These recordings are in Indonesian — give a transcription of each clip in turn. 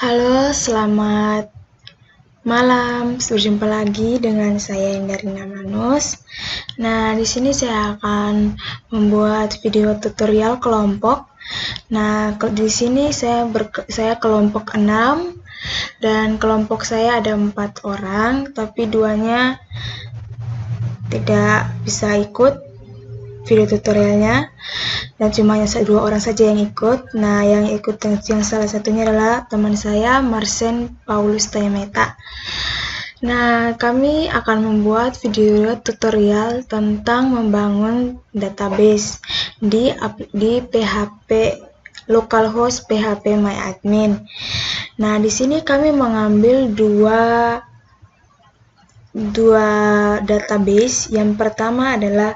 Halo, selamat malam. Berjumpa lagi dengan saya Indarina Manus. Nah, di sini saya akan membuat video tutorial kelompok. Nah, di sini saya kelompok 6 dan kelompok saya ada 4 orang, tapi 2-nya tidak bisa ikut video tutorialnya dan cuma 2 orang saja yang ikut. Nah, yang salah satunya adalah teman saya, Marsen Paulus Tayameta. Nah, kami akan membuat video tutorial tentang membangun database di PHP localhost PHP MyAdmin. Nah, di sini kami mengambil dua database. Yang pertama adalah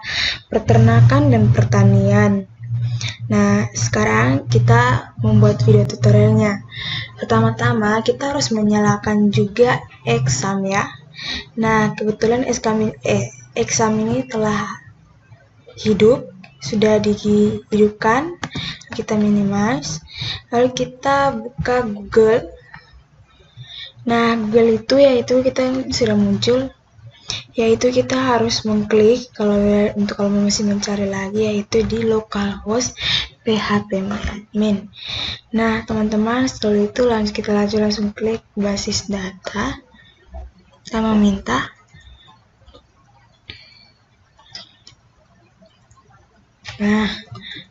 peternakan dan pertanian. Nah, sekarang kita membuat video tutorialnya. Pertama-tama kita harus menyalakan juga exam ya. Nah, kebetulan exam ini telah hidup, sudah dihidupkan. Kita minimize, lalu kita buka Google. Nah, Google itu yaitu kita sudah muncul, yaitu kita harus mengklik kalau masih mencari lagi, yaitu di localhost PHP MyAdmin. Nah, teman-teman, setelah itu kita langsung klik basis data. Kita meminta. Nah,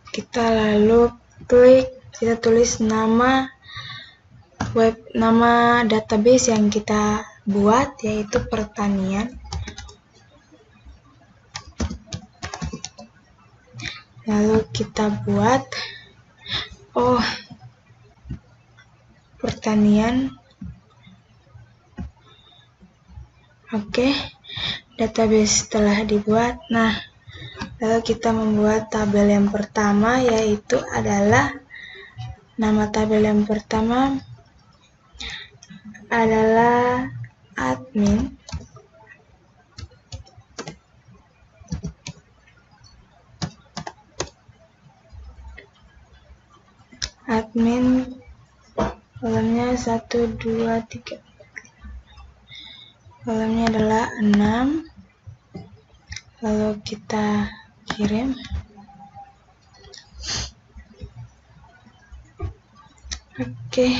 kita lalu kita tulis nama database yang kita buat, yaitu pertanian. Lalu kita buat pertanian. Oke, database telah dibuat. Nah, lalu kita membuat tabel yang pertama, yaitu adalah nama tabel yang pertama adalah admin. Admin kolomnya 1, 2, 3. Kolomnya adalah 6. Lalu kita kirim. Oke.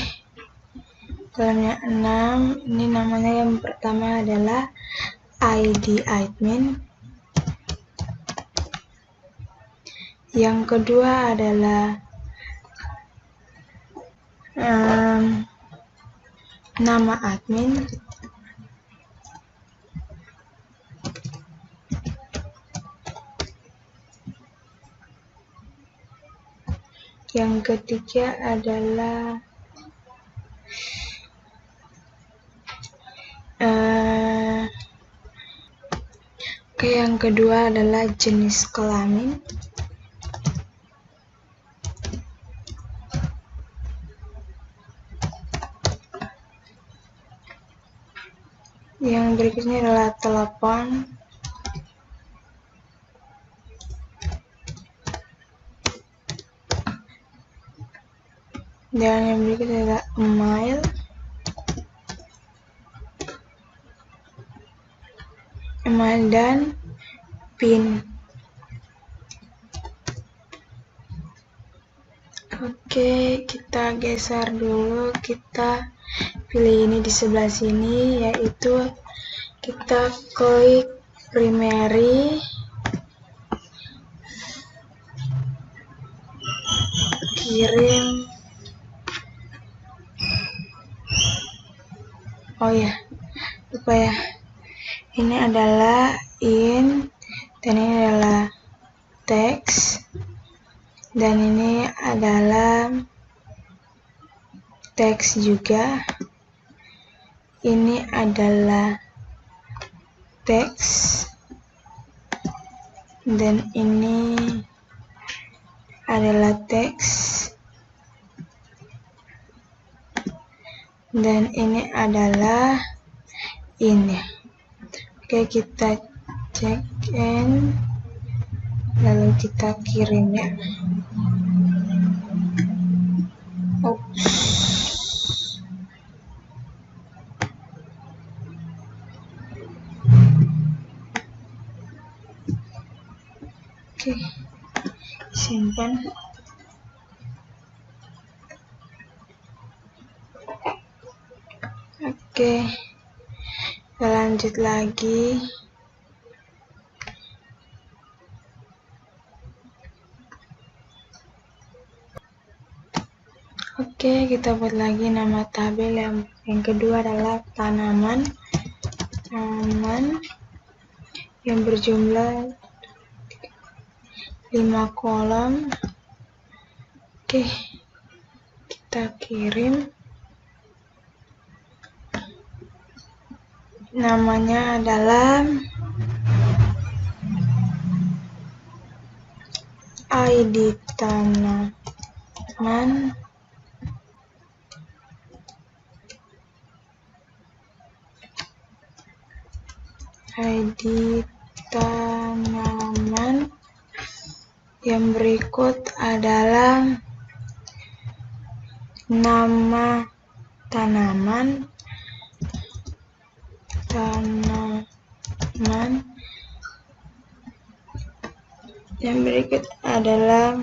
Kolomnya 6. Ini namanya yang pertama adalah ID admin. Yang kedua adalah nama admin. Yang ketiga adalah yang kedua adalah jenis kelamin. Yang berikutnya adalah telepon. Dan yang berikutnya adalah email. Dan PIN. Oke, kita geser dulu. Kita pilih ini di sebelah sini, yaitu kita klik primary, kirim. Lupa ya. Ini adalah in, dan ini adalah teks, dan ini adalah teks juga. Ini adalah teks, dan ini adalah teks, dan ini adalah ini. Oke, kita check in, lalu kita kirim ya. Oke, simpan. Oke, kita lanjut lagi. Oke, kita buat lagi nama tabel yang kedua adalah tanaman yang berjumlah 5 kolom. Oke, kita kirim. Namanya adalah ID tanaman, yang berikut adalah nama tanaman, yang berikut adalah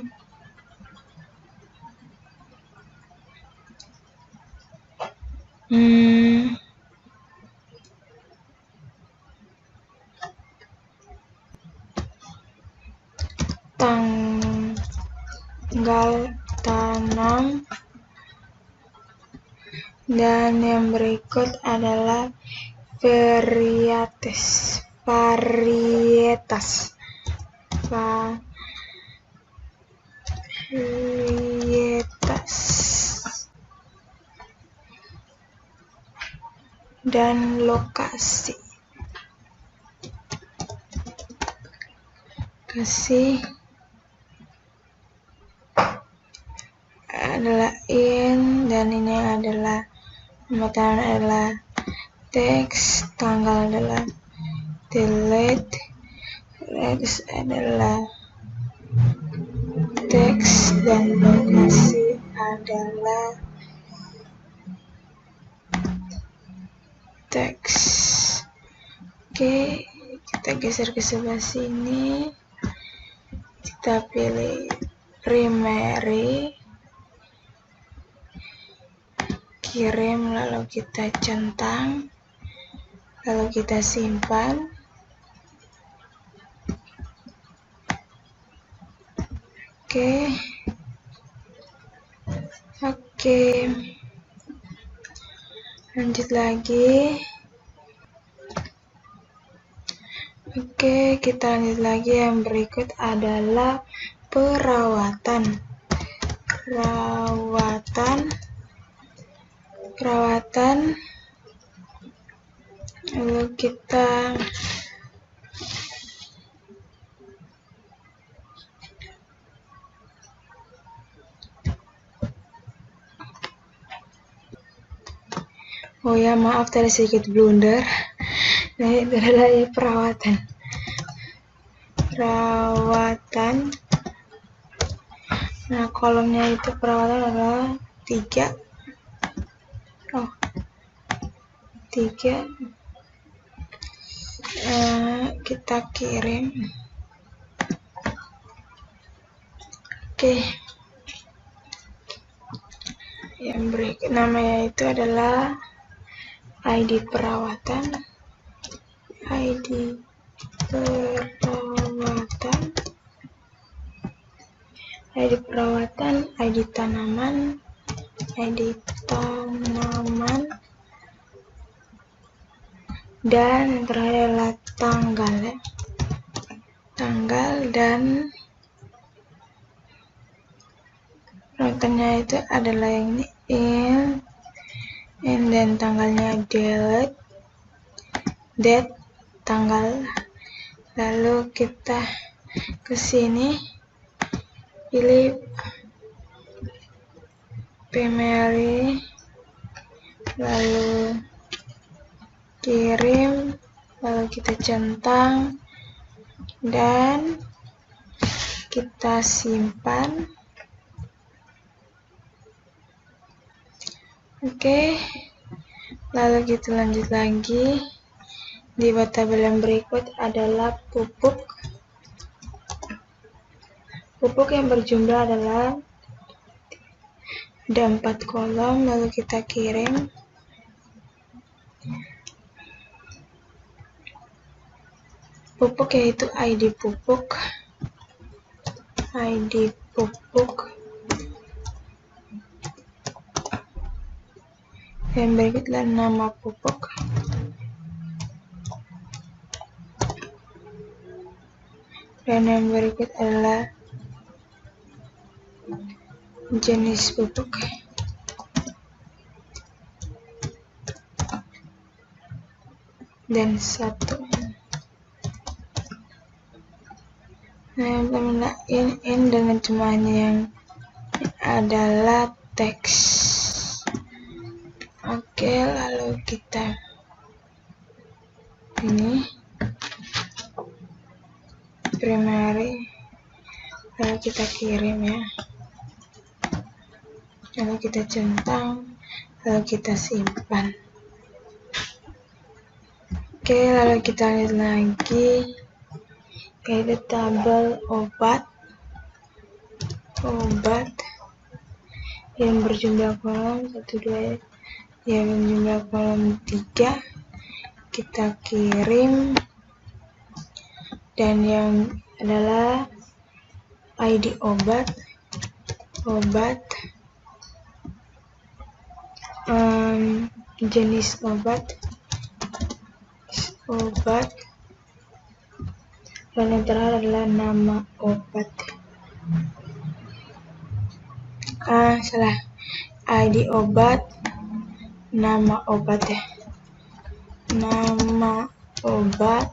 tanggal tanam, dan yang berikut adalah varietas. Dan lokasi. Adalah in, dan ini adalah nama tanaman adalah teks, tanggal adalah delete, teks adalah teks, dan lokasi adalah teks. Oke, kita geser ke sebelah sini, kita pilih primary, kirim, lalu kita centang, lalu kita simpan. Oke, lanjut lagi. Oke, kita lanjut lagi. Yang berikut adalah perawatan. Lalu kita maaf tadi sedikit blunder. Nah, itu adalah perawatan. Nah, kolomnya itu perawatan adalah 3. Kita kirim. Oke. Yang berikut namanya itu adalah ID perawatan, ID tanaman, dan yang terakhir adalah tanggal, dan perawatan itu adalah yang ini in, dan tanggalnya date, tanggal. Lalu kita ke sini, pilih primary, lalu kirim, lalu kita centang dan kita simpan. Oke, lalu kita lanjut lagi. Di tabel yang berikut adalah pupuk. Pupuk yang berjumlah adalah ada 4 kolom, lalu kita kirim. Pupuk yaitu ID pupuk, yang berikutnya nama pupuk, dan yang berikut adalah jenis pupuk. Dan satu. Nah, ini dengan jumlahnya yang adalah teks. Oke, lalu kita ini primary, lalu kita kirim ya, lalu kita centang, lalu kita simpan. Oke, lalu kita lihat lagi, yaitu tabel obat yang berjumlah kolom 1, 2, yang berjumlah kolom 3, kita kirim, dan yang adalah ID obat, jenis obat, dan yang terakhir adalah nama obat. Salah, ID obat, nama obat ya, nama obat,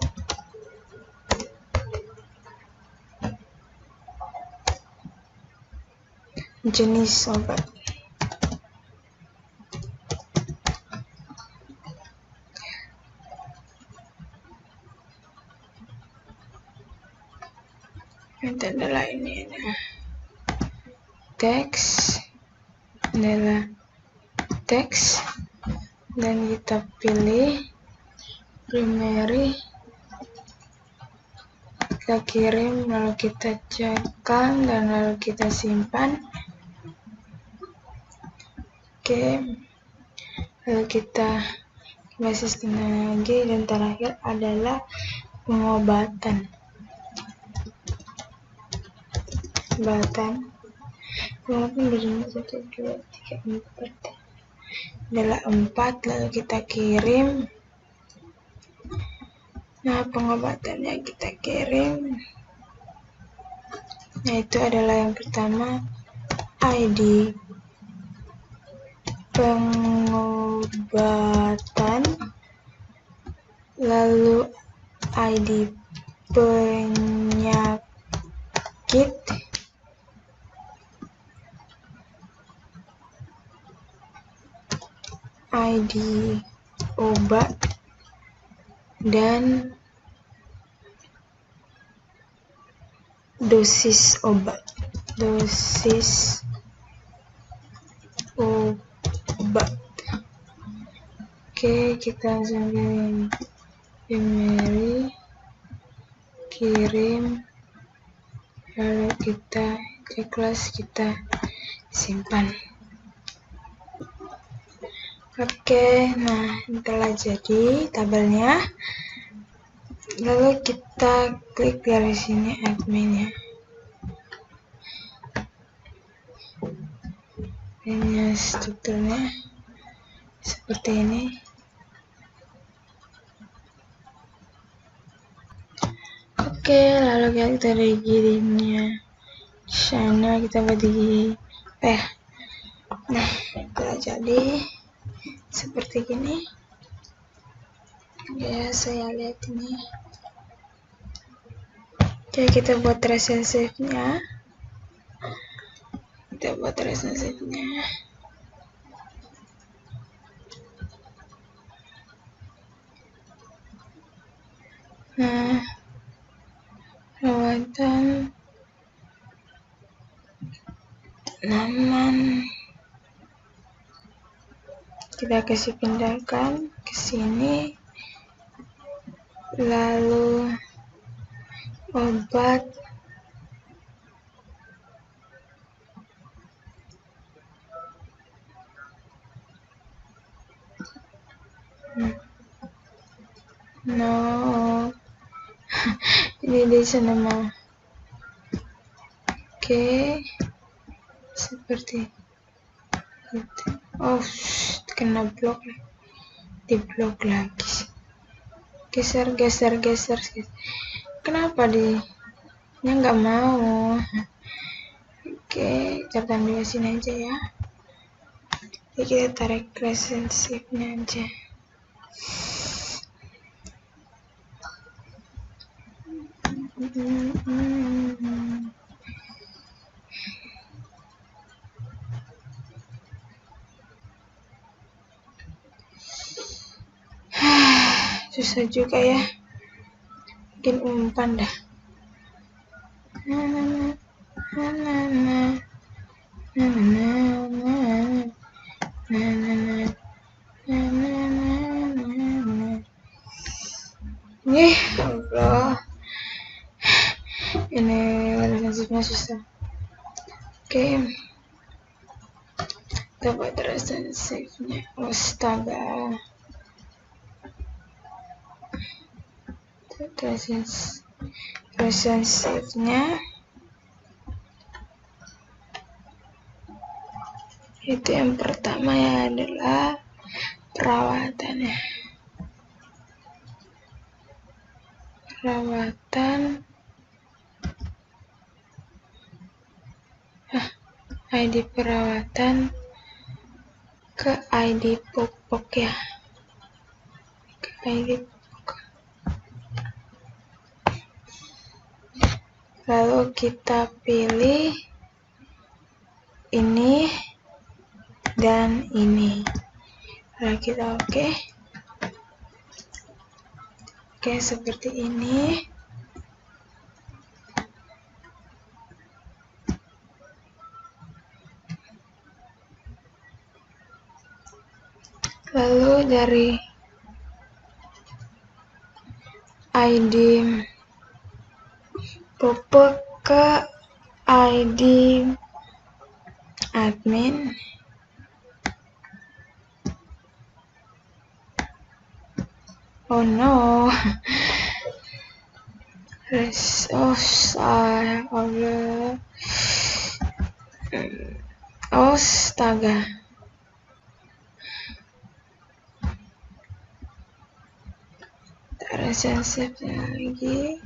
jenis obat. Itu adalah ini adalah teks, dan kita pilih primary, kita kirim, lalu kita cekan, dan lalu kita simpan. Oke, lalu kita sistem lagi, dan terakhir adalah pengobatan. Pengobatan berjumlah 1, 2, 3, 4 adalah 4, lalu kita kirim. Nah, pengobatannya kita kirim, yaitu adalah yang pertama ID pengobatan, lalu ID penyakit, ID obat, dan dosis obat. Oke, kita langsung kirim, lalu kita ikhlas, kita simpan. Oke, nah ini telah jadi tabelnya. Lalu kita klik dari sini admin ya. Ini strukturnya seperti ini. Oke, lalu kita dari kirimnya sana kita buat di nah telah jadi seperti gini ya, saya lihat ini. Oke, kita buat resensifnya. Nah, perawatan tanaman kita kasih pindahkan ke sini, lalu obat No. Ini di sana mah. Oke. Seperti itu. Oh, kena blok. Di blok lagi. Geser. Kenapa dia nggak mau? Oke, catatan di sini aja ya. Jadi kita tarik relationship-nya aja. Susah juga ya, bikin umpan dah. Allah, ini relationship-nya susah. Oke, kita buat relationship-nya. Astaga, relationship-nya itu yang pertama ya adalah perawatannya. ID perawatan ke ID pupuk ya. Ke ID pupuk. Lalu kita pilih ini dan ini. Lalu kita oke, seperti ini. Lalu dari ID pupuk ke ID admin. Oh no. Allah. Astaga. Relationship-nya lagi.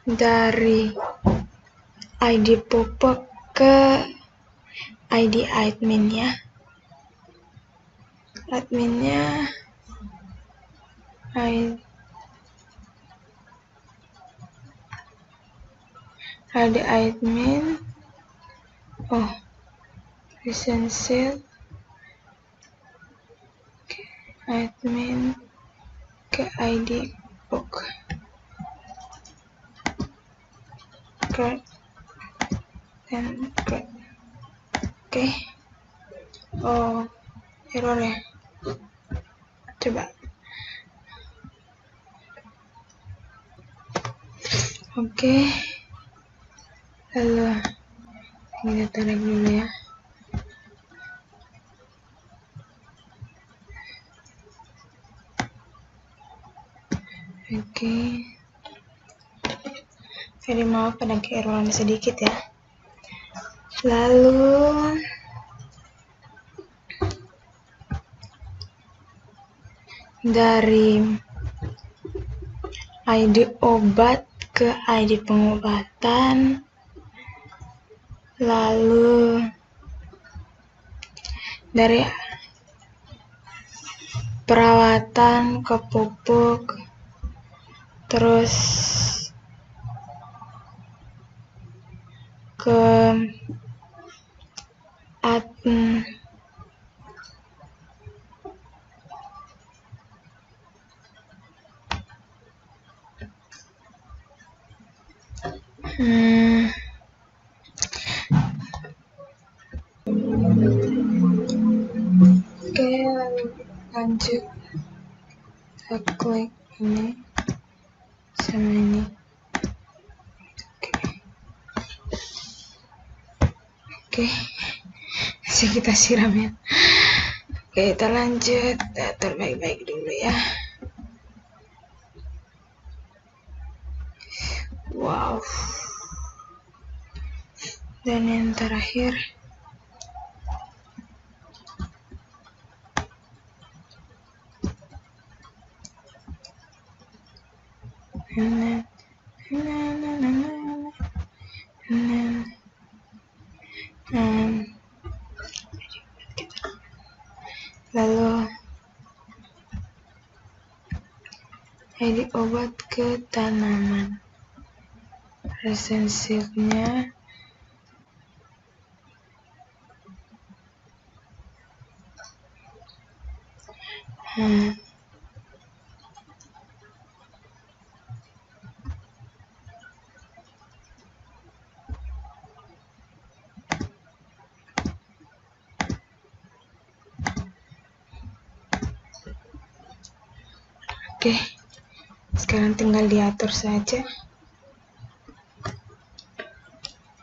Dari ID pupuk ke ID admin ya. Adminnya ID admin. Oh, relationship admin ke ID book. Grade dan grade. Oke. Oh, error ya. Coba. Oke. Lalu kita tarik dulu ya. Oke. Jadi maaf ada keeroran sedikit ya. Lalu dari ID obat ke ID pengobatan. Lalu dari perawatan ke pupuk. Terus ke admin. Oke, lanjut. Kita klik ini sama ini. Oke. Masih kita siram ya. Oke, kita lanjut. Atur baik-baik dulu ya. Wow. Dan yang terakhir, lalu jadi obat ke tanaman. Resensifnya oke, sekarang tinggal diatur saja.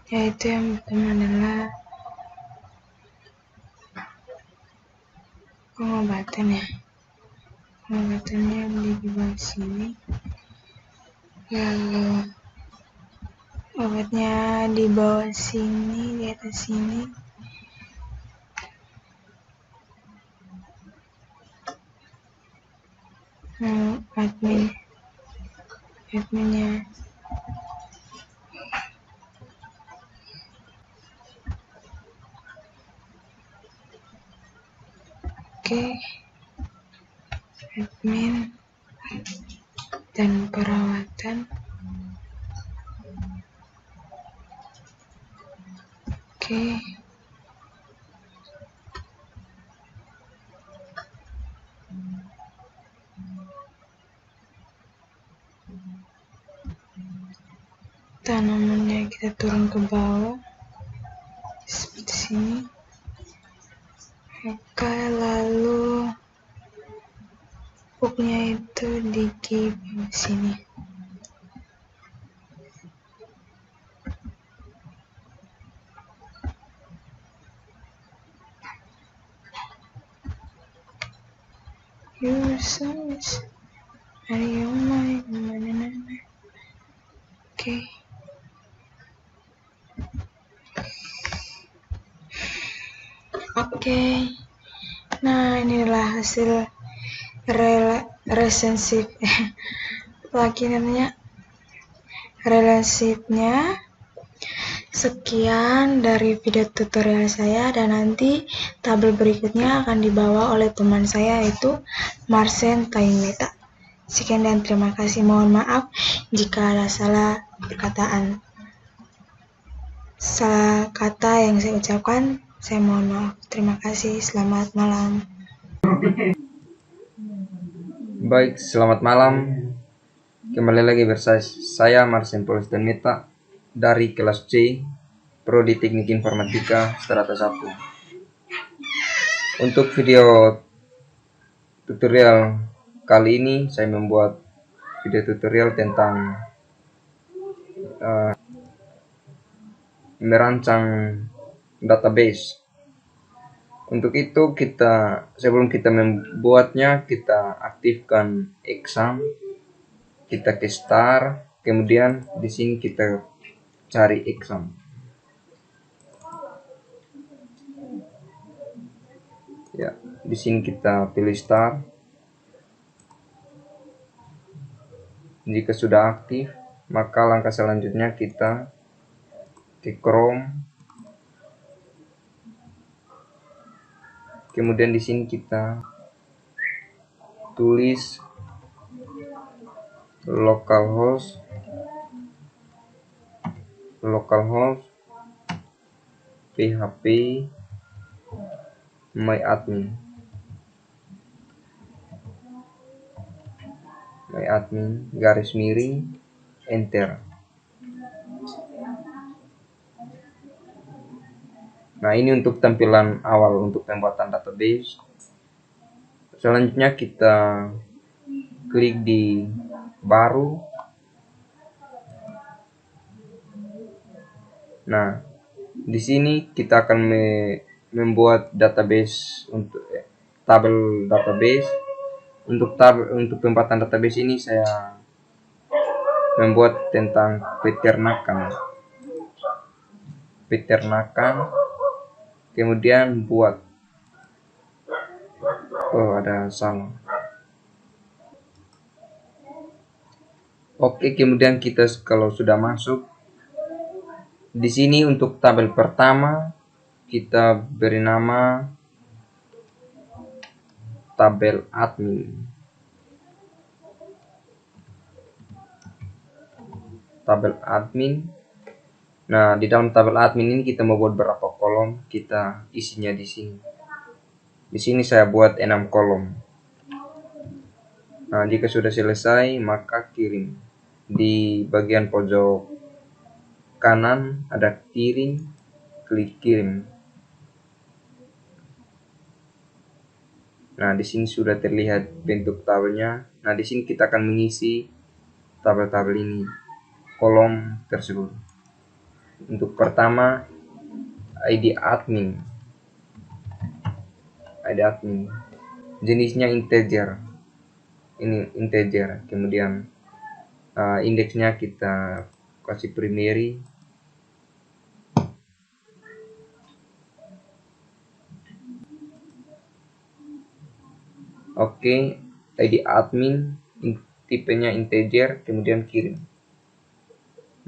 Yaitu yang pertama adalah pengobatan ya. Pengobatannya di bawah sini. Lalu obatnya di bawah sini, di atas sini. Adminnya oke, admin dan perawatan oke. Tanamannya kita turun ke bawah seperti sini. Oke, lalu pupuknya itu di sini. Oke. Oke. Nah, inilah hasil resensif lagi namanya relensifnya. Sekian dari video tutorial saya, dan nanti tabel berikutnya akan dibawa oleh teman saya, yaitu Marsen Taimeta. Sekian dan terima kasih. Mohon maaf jika ada salah perkataan, salah kata yang saya ucapkan. Saya mohon maaf. Terima kasih. Selamat malam. Baik, selamat malam. Kembali lagi bersama saya Marsen Paulus Taimeta dari kelas C, Prodi Teknik Informatika Strata 1. Untuk video tutorial kali ini saya membuat video tutorial tentang merancang database. Untuk itu sebelum kita membuatnya, kita aktifkan exam, kita ke start, kemudian di sini kita cari exam. Ya, di sini kita pilih start. Jika sudah aktif, maka langkah selanjutnya kita ke Chrome. Kemudian di sini kita tulis localhost php myadmin garis miring enter. Nah, ini untuk tampilan awal untuk pembuatan database. Selanjutnya kita klik di baru. Nah, di sini kita akan membuat database untuk tabel database. Untuk tempatan database ini saya membuat tentang peternakan, kemudian buat ada salah. Oke, kemudian kita kalau sudah masuk di sini untuk tabel pertama kita beri nama tabel admin. Nah, di dalam tabel admin ini kita mau buat berapa kolom, kita isinya di sini. Di sini saya buat 6 kolom. Nah, jika sudah selesai, maka kirim. Di bagian pojok kanan ada kirim, klik kirim. Nah, di sini sudah terlihat bentuk tabelnya. Nah, di sini kita akan mengisi tabel-tabel ini, kolom tersebut. Untuk pertama, ID admin. Jenisnya integer. Ini integer. Kemudian indeksnya kita kasih primary. Oke, ID admin, tipenya integer, kemudian kirim.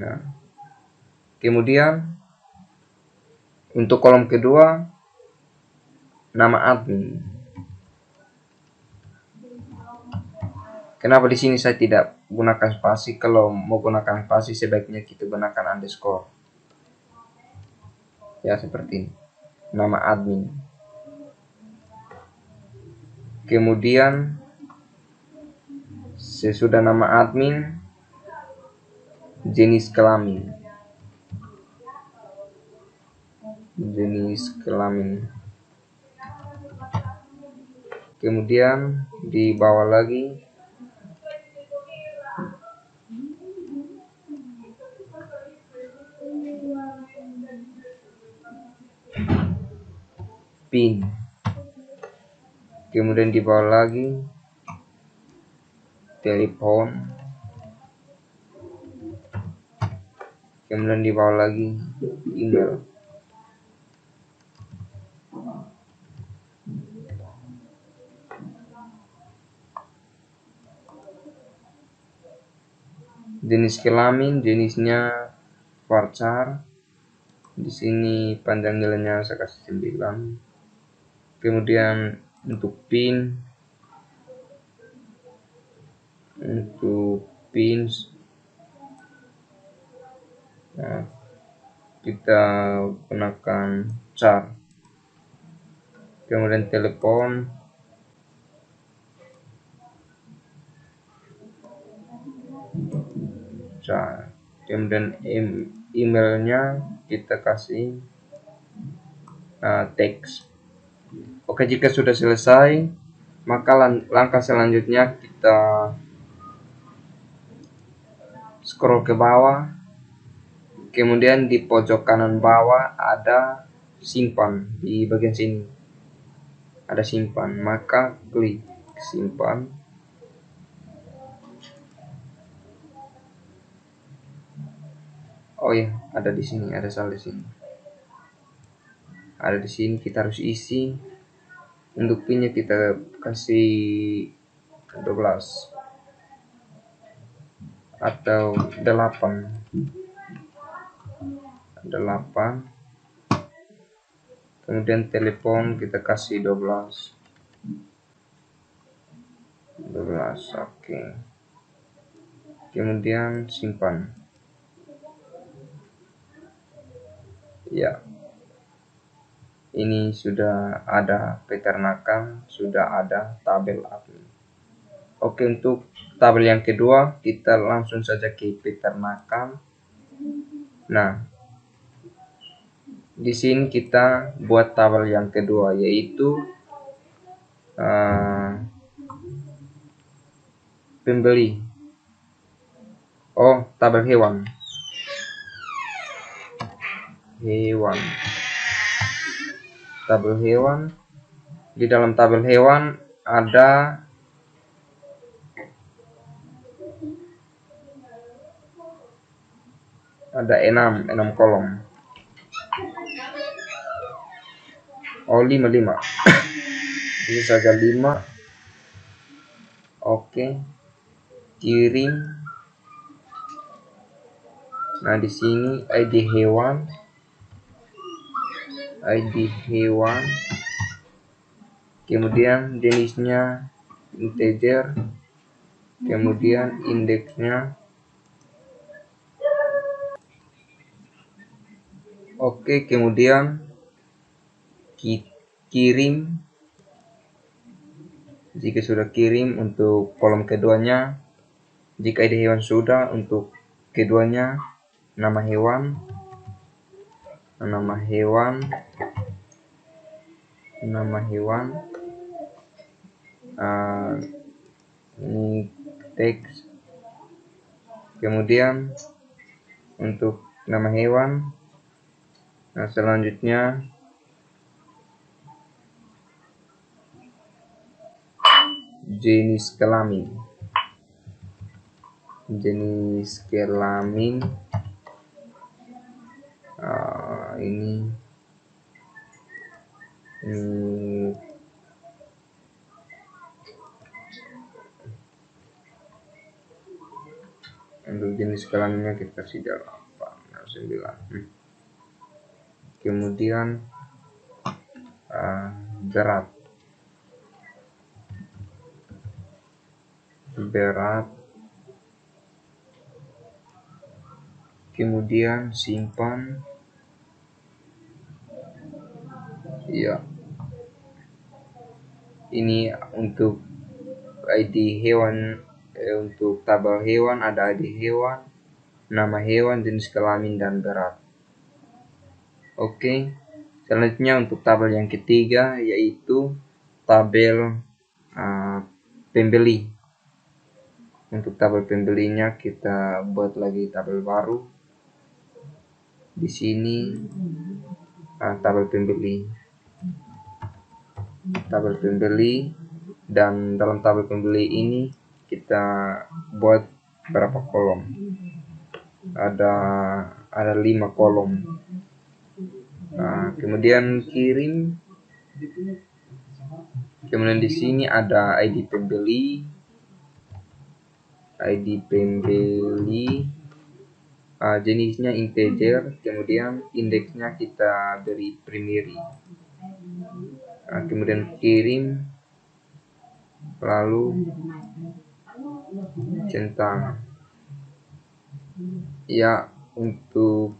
Nah, kemudian untuk kolom kedua, nama admin. Kenapa di sini saya tidak gunakan spasi? Kalau mau gunakan spasi sebaiknya kita gunakan underscore. Ya, seperti ini. Nama admin. Kemudian sesudah nama admin, jenis kelamin. Kemudian di bawah lagi PIN. Kemudian di bawah lagi telepon. Kemudian di bawah lagi email. Jenis kelamin, jenisnya varchar. Di sini panjang nilainya saya kasih 9. Kemudian untuk PIN, nah, kita gunakan char. Kemudian telepon, char. Kemudian emailnya kita kasih teks. Oke, jika sudah selesai, maka langkah selanjutnya kita scroll ke bawah. Kemudian di pojok kanan bawah ada simpan. Di bagian sini ada simpan, maka klik simpan. Oh ya, ada di sini, ada salah di sini. Ada di sini, kita harus isi. Untuk pinnya kita kasih 12 atau 8. Kemudian telepon kita kasih 12. Oke. Kemudian simpan. Ya, ini sudah ada peternakan, sudah ada tabel admin. Oke, untuk tabel yang kedua kita langsung saja ke peternakan. Nah, di sini kita buat tabel yang kedua, yaitu pembeli. Oh, tabel hewan. tabel hewan. Di dalam tabel hewan ada enam kolom. Oh, 5 bisa saja 5. Oke, kirim. Nah, di sini ID hewan, kemudian jenisnya integer, kemudian indeksnya. Oke, kemudian kirim. Jika sudah kirim untuk kolom keduanya, jika ID hewan sudah, untuk keduanya nama hewan, ini teks. Kemudian untuk nama hewan, nah selanjutnya jenis kelamin, ini untuk jenis kelaminnya kita kasih 9. Kemudian berat, kemudian simpan. Ya, ini untuk ID hewan, untuk tabel hewan ada ID hewan, nama hewan, jenis kelamin, dan berat. Oke, selanjutnya untuk tabel yang ketiga yaitu tabel pembeli. Untuk tabel pembelinya kita buat lagi tabel baru. Di sini tabel pembeli, dan dalam tabel pembeli ini kita buat berapa kolom? Ada 5 kolom. Kemudian kirim. Kemudian di sini ada ID pembeli, jenisnya integer, kemudian indeksnya kita beri primary. Kemudian kirim, lalu centang. Ya, untuk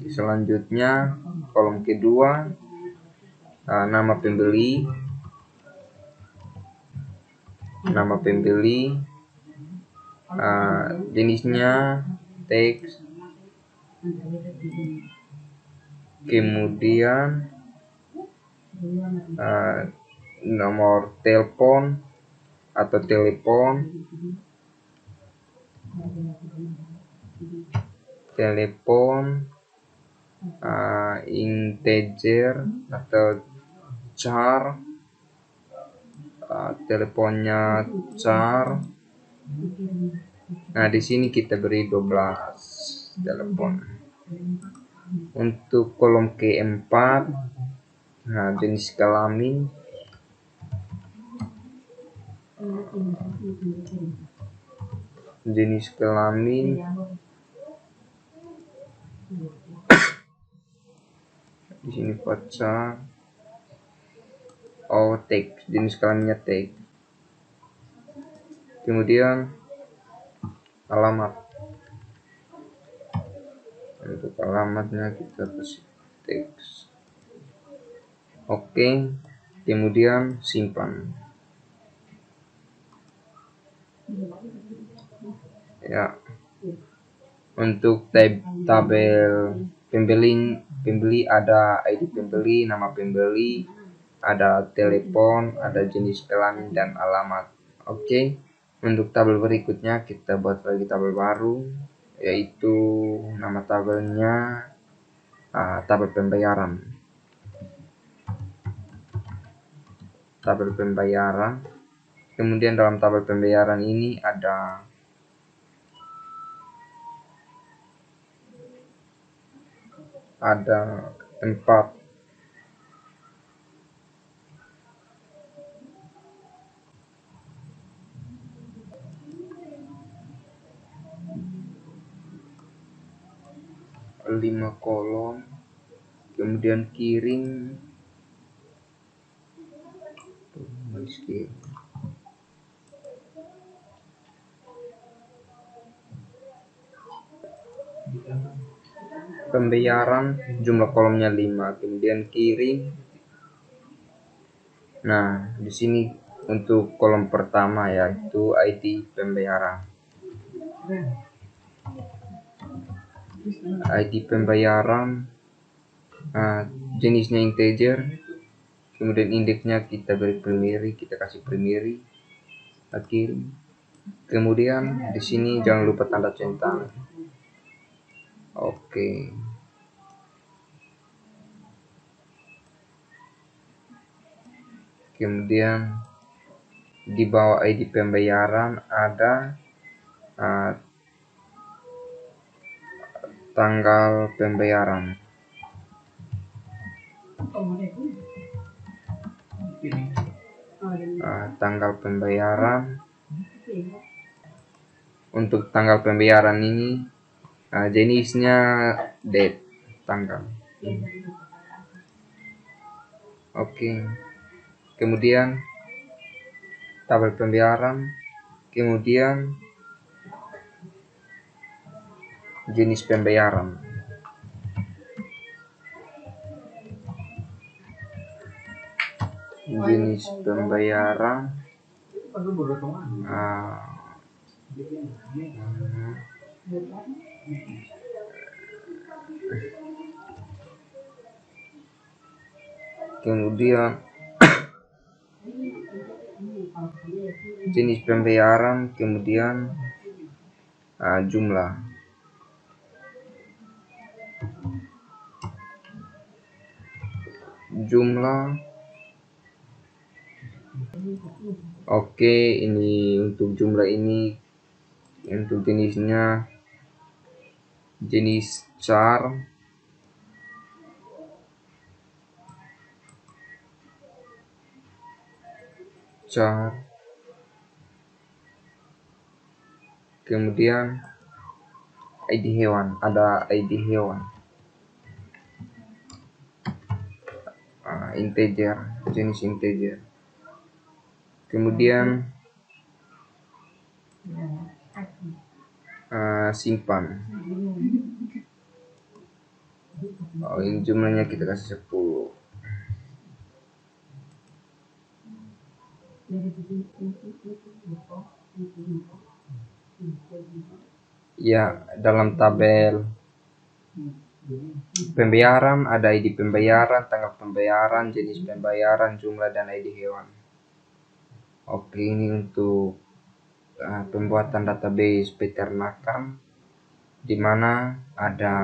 selanjutnya kolom kedua nama pembeli, jenisnya teks, kemudian nomor telepon atau telepon, integer atau char, teleponnya char. Nah, di sini kita beri 12 telepon. Untuk kolom keempat, jenis kelamin, di sini pacar. Teks, jenis kelaminnya teks. Kemudian alamat, untuk alamatnya kita kasih teks. Oke, kemudian simpan. Ya, untuk tabel pembeli ada ID pembeli, nama pembeli, ada telepon, ada jenis kelamin, dan alamat. Oke, untuk tabel berikutnya kita buat lagi tabel baru, yaitu nama tabelnya tabel pembayaran. tabel pembayaran. Kemudian dalam tabel pembayaran ini ada empat lima kolom, kemudian kirim, pembayaran jumlah kolomnya 5, kemudian kirim. Nah, di sini untuk kolom pertama yaitu ID pembayaran. ID pembayaran jenisnya integer, kemudian indeksnya kita beri primary, kita kasih primary, kirim. Kemudian di sini jangan lupa tanda centang. Oke. Kemudian di bawah ID pembayaran ada tanggal pembayaran. Tanggal pembayaran. Untuk tanggal pembayaran ini jenisnya date, tanggal. Oke. Kemudian tabel pembayaran, kemudian jenis pembayaran. Jenis pembayaran kemudian jenis pembayaran, kemudian jumlah. Oke, ini untuk jumlah ini, untuk jenisnya jenis char, kemudian ID hewan, ada ID hewan, integer, jenis integer. Kemudian simpan. Ini jumlahnya kita kasih 10. Ya, dalam tabel pembayaran ada ID pembayaran, tanggal pembayaran, jenis pembayaran, jumlah, dan ID hewan. Oke, ini untuk pembuatan database peternakan, di mana ada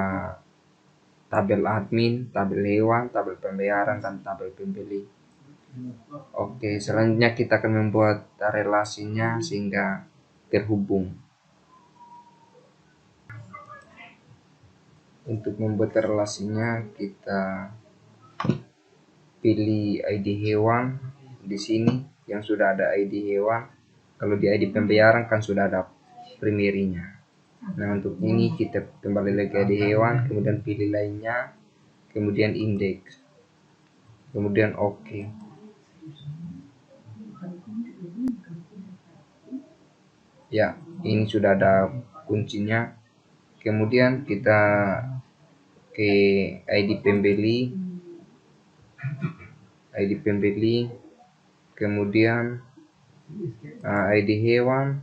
tabel admin, tabel hewan, tabel pembayaran, dan tabel pembeli. Oke, selanjutnya kita akan membuat relasinya sehingga terhubung. Untuk membuat relasinya, kita pilih ID hewan di sini yang sudah ada ID hewan. Kalau di ID pembayaran kan sudah ada primary-nya. Nah, untuk ini kita kembali lagi ke ID hewan, kemudian pilih lainnya, kemudian indeks, kemudian oke. Ya, ini sudah ada kuncinya. Kemudian kita ke ID pembeli, kemudian ID hewan,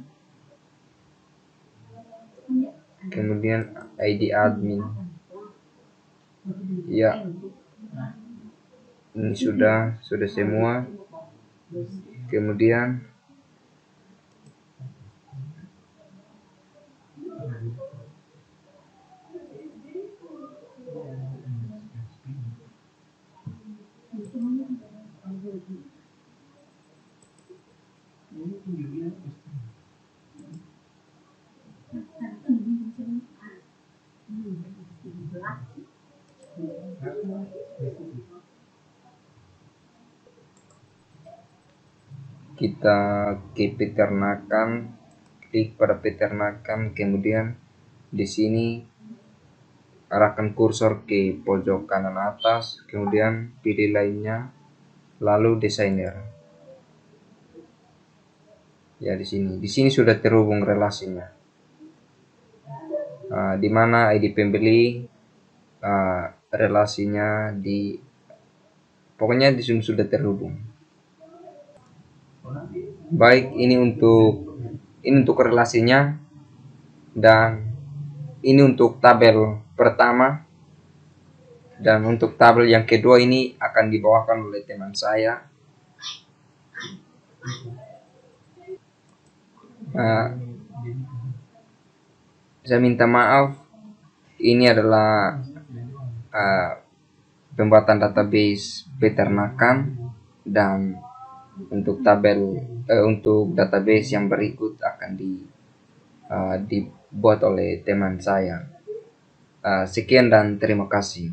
kemudian ID admin. Ya, ini sudah semua. Kemudian Kita ke peternakan, klik pada peternakan, kemudian di sini arahkan kursor ke pojok kanan atas, kemudian pilih lainnya, lalu desainer. Ya, di sini sudah terhubung relasinya. Di mana ID pembeli, relasinya pokoknya di sini sudah terhubung. Baik, ini untuk relasinya, dan ini untuk tabel pertama, dan untuk tabel yang kedua ini akan dibawakan oleh teman saya. Saya minta maaf, ini adalah pembuatan database peternakan, dan untuk untuk database yang berikut akan dibuat oleh teman saya. Sekian dan terima kasih.